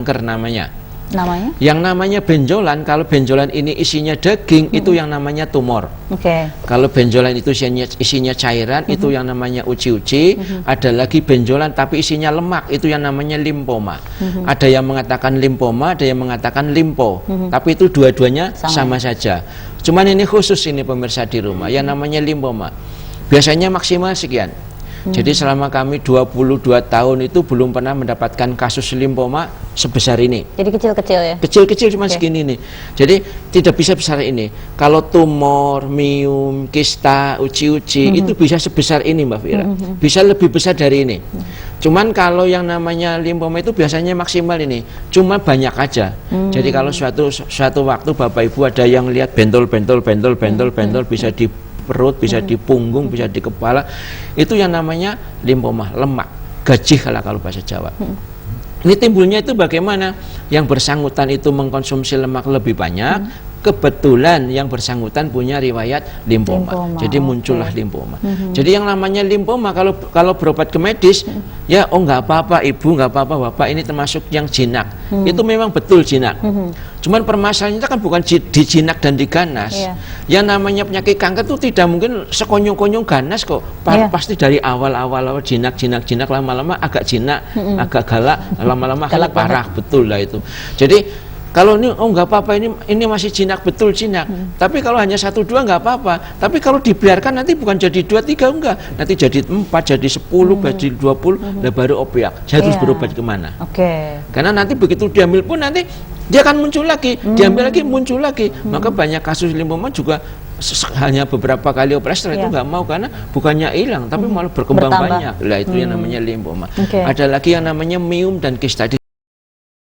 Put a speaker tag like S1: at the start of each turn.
S1: kanker namanya.
S2: Namanya?
S1: Yang namanya benjolan, kalau benjolan ini isinya daging, itu yang namanya tumor. Kalau benjolan itu isinya cairan, itu yang namanya uci-uci. Ada lagi benjolan tapi isinya lemak, itu yang namanya limfoma. Ada yang mengatakan limfoma, ada yang mengatakan limpo. Tapi itu dua-duanya sama saja. Cuman ini khusus ini pemirsa di rumah, yang namanya limfoma. Biasanya maksimal sekian. Jadi selama kami 22 tahun itu belum pernah mendapatkan kasus limfoma sebesar ini.
S2: Jadi kecil-kecil ya? Kecil-kecil
S1: cuma segini nih. Jadi tidak bisa besar ini. Kalau tumor, miom, kista, uci-uci itu bisa sebesar ini Mbak Fira. Bisa lebih besar dari ini. Cuman kalau yang namanya limfoma itu biasanya maksimal ini. Cuma banyak aja. Jadi kalau suatu waktu Bapak Ibu ada yang lihat bentol bisa di perut, bisa di punggung, bisa di kepala, itu yang namanya limfoma, lemak, gajih kalau bahasa Jawa. Ini timbulnya itu bagaimana? Yang bersangkutan itu mengkonsumsi lemak lebih banyak, kebetulan yang bersangkutan punya riwayat limfoma. Jadi muncullah limfoma. Jadi yang namanya limfoma kalau berobat ke medis, ya nggak apa-apa ibu, nggak apa-apa bapak, ini termasuk yang jinak. Itu memang betul jinak. Cuman permasalahannya kan bukan di jinak dan diganas. Yang namanya penyakit kanker itu tidak mungkin sekonyong-konyong ganas kok. Pasti dari awal-awal jinak, lama-lama agak jinak, agak galak, lama-lama galak parah, betul lah itu. Jadi kalau ini nggak apa-apa, ini masih jinak, betul jinak. Tapi kalau hanya 1, 2 nggak apa-apa. Tapi kalau dibiarkan nanti bukan jadi 2, 3 enggak, nanti jadi 4, jadi 10, jadi 20, nah baru opiak. Saya harus berobat kemana? Karena nanti begitu diambil pun nanti dia akan muncul lagi, diambil lagi, muncul lagi. Maka banyak kasus limfoma juga hanya beberapa kali operasi itu nggak mau, karena bukannya hilang tapi malah berkembang banyak. Lah itu yang namanya limfoma. Ada lagi yang namanya miom dan kista.